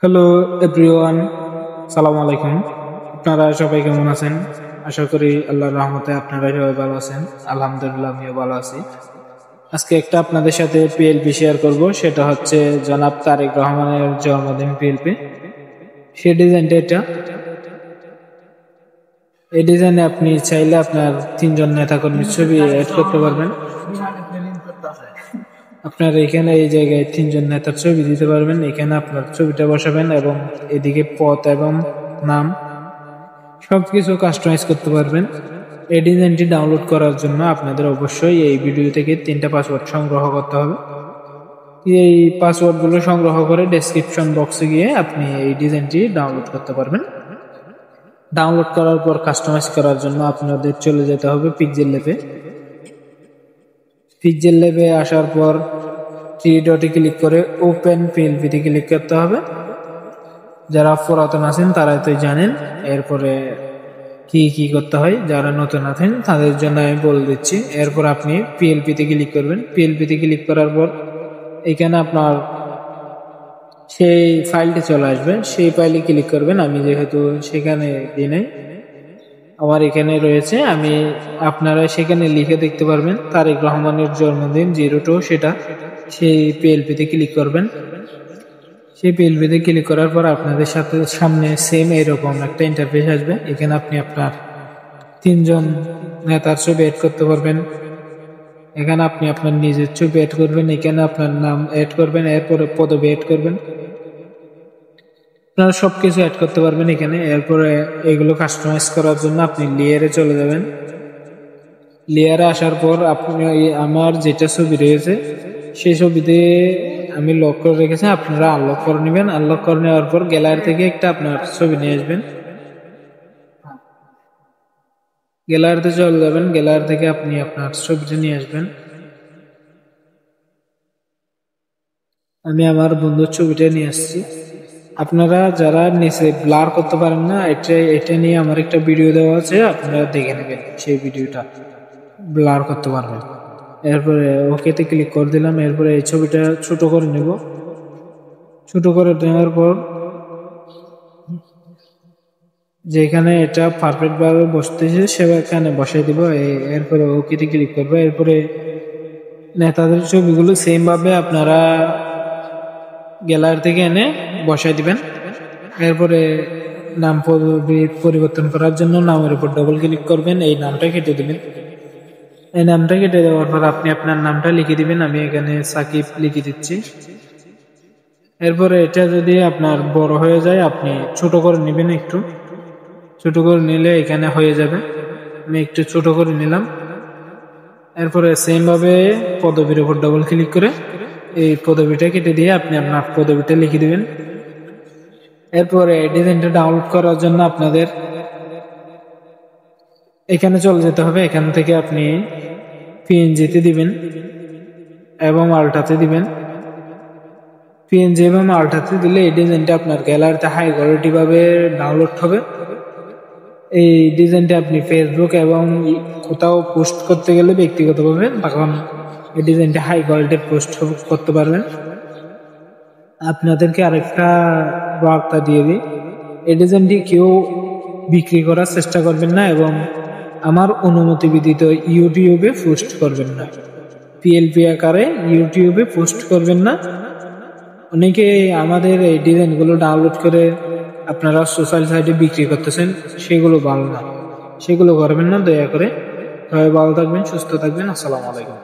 Hello everyone, সালাম আলাইকুম। আপনারা সবাই কেমন আছেন? আশা করি আল্লাহর রহমতে আপনারা সবাই ভালো আছেন। আলহামদুলিল্লাহ, আমিও ভালো আছি। আজকে একটা আপনাদের সাথে পিএলপি শেয়ার করব, সেটা হচ্ছে জনাব তারেক রহমানের জন্মদিন পিএলপি। সে ডিজাইনটা এটা। এই ডিজাইনে আপনি চাইলে আপনার 3জন নেতাকর্মীর ছবি অ্যাড করতে পারবেন। আপনার এখানে এই জায়গায় 3জন নেতার ছবি দিতে পারবেন। এখানে আপনার ছবিটা বসাবেন এবং এদিকে পথ এবং নাম সবকিছু কাস্টমাইজ করতে পারবেন। এই ডিজাইনটি ডাউনলোড করার জন্য আপনাদের অবশ্যই এই ভিডিও থেকে 3টা পাসওয়ার্ড সংগ্রহ করতে হবে। এই পাসওয়ার্ডগুলো সংগ্রহ করে ডেসক্রিপশন বক্সে গিয়ে আপনি এই ডিজাইনটি ডাউনলোড করতে পারবেন। ডাউনলোড করার পর কাস্টমাইজ করার জন্য আপনাদের চলে যেতে হবে পিক্সেল ল্যাবে। পিক্সেল ল্যাবে আসার পর 3 ডটে ক্লিক করে ওপেন পিএলপিতে ক্লিক করতে হবে। যারা পুরাতন আছেন তারা তো জানেন এরপরে কি করতে হয়। যারা নতুন আছেন তাদের জন্য আমি বলে দিচ্ছি। এরপর আপনি পিএলপিতে ক্লিক করবেন। পিএলপিতে ক্লিক করার পর এখানে আপনার সেই ফাইলটি চলে আসবে, সেই ফাইলে ক্লিক করবেন। আমি যেহেতু সেখানে দিই নাই, আমার এখানে রয়েছে, আপনারা সেখানে লিখে দেখতে পারবেন তারেক রহমানের জন্মদিন 02, সেটা সেই পিএলপিতে ক্লিক করবেন। সেই পিএলপিতে ক্লিক করার পর আপনাদের সামনে সেম এরকম একটা ইন্টারফেস আসবে। এখানে আপনি আপনার 3জন নেতার ছবি অ্যাড করতে পারবেন। এখানে আপনি আপনার নিজের ছবি অ্যাড করবেন। এখানে আপনার নাম অ্যাড করবেন, এরপরে পদবি অ্যাড করবেন। আপনারা সবকিছু অ্যাড করতে পারবেন এখানে। এরপরে এগুলো কাস্টমাইজ করার জন্য আপনি লেয়ারে চলে যাবেন। লেয়ারে আসার পর আপনি আমার যেটা ছবি রয়েছে সেই ছবিতে আমি লক করে রেখেছি, আপনারা আনলক করে নেবেন। আনলক করে নেওয়ার পর গ্যালারি থেকে একটা আপনার ছবি নিয়ে আসবেন। গ্যালারিতে চলে যাবেন। গ্যালারি থেকে আপনি আপনার ছবিটা নিয়ে আসবেন। আমি আমার বন্ধুর ছবিটা নিয়ে আসছি। আপনারা যারা নিচে ব্লার করতে পারেন না, এটা নিয়ে আমার একটা ভিডিও দেওয়া আছে, আপনারা দেখে নেবেন, সেই ভিডিওটা ব্লার করতে পারবেন। এরপরে ওকেতে ক্লিক করে দিলাম। এরপরে এই ছবিটা ছোট করে নেব। ছোট করে নেওয়ার পর যেখানে এটা পারফেক্ট ভাবে বসতেছে সেখানে বসাই দিব। এরপরে ওকেতে ক্লিক করবো। এরপরে নেতাদের ছবিগুলো সেম ভাবে আপনারা গ্যালারি থেকে এনে বসাই দিবেন। এরপরে নাম পরিবর্তন করার জন্য নামের উপর ডবল ক্লিক করবেন। এই নামটা কেটে দিবেন। এই নামটা কেটে দেওয়ার পর আপনি আপনার নামটা লিখে দিবেন। আমি এখানে সাকিব লিখে দিচ্ছি। এরপরে এটা যদি আপনার বড় হয়ে যায় আপনি ছোট করে নেবেন। একটু ছোট করে নিলে এখানে হয়ে যাবে। আমি একটু ছোট করে নিলাম। এরপরে সেম ভাবে পদবীর উপর ডবল ক্লিক করে এই পদবিটা কেটে দিয়ে আপনি আপনার পদবিটা লিখে দিবেন। এরপরে ডিজাইনটা ডাউনলোড করার জন্য আপনাদের এখানে চলে যেতে হবে। এখান থেকে আপনি পিএনজিতে দিবেন এবং আল্টাতে দিবেন। পিএনজি এবং আল্টাতে দিলে এই ডিজাইনটা আপনার গ্যালারিতে হাই কোয়ালিটি ভাবে ডাউনলোড হবে। এই ডিজাইনটা আপনি ফেসবুক এবং কোথাও পোস্ট করতে গেলে ব্যক্তিগতভাবে তখন এই ডিজাইনটা হাই কোয়ালিটির পোস্ট করতে পারবেন। আপনাদেরকে আরেকটা বার্তা দিয়ে দিই, এই ডিজাইনটি কেউ বিক্রি করার চেষ্টা করবেন না এবং আমার অনুমতি ব্যতীত ইউটিউবে পোস্ট করবেন না। পিএলপি আকারে ইউটিউবে পোস্ট করবেন না। অনেকে আমাদের এই ডিজাইনগুলো ডাউনলোড করে আপনারা সোশ্যাল সাইটে বিক্রি করতেছেন, সেগুলো ভালো না, সেগুলো করবেন না দয়া করে। সবাই ভালো থাকবেন, সুস্থ থাকবেন। আসসালামু আলাইকুম।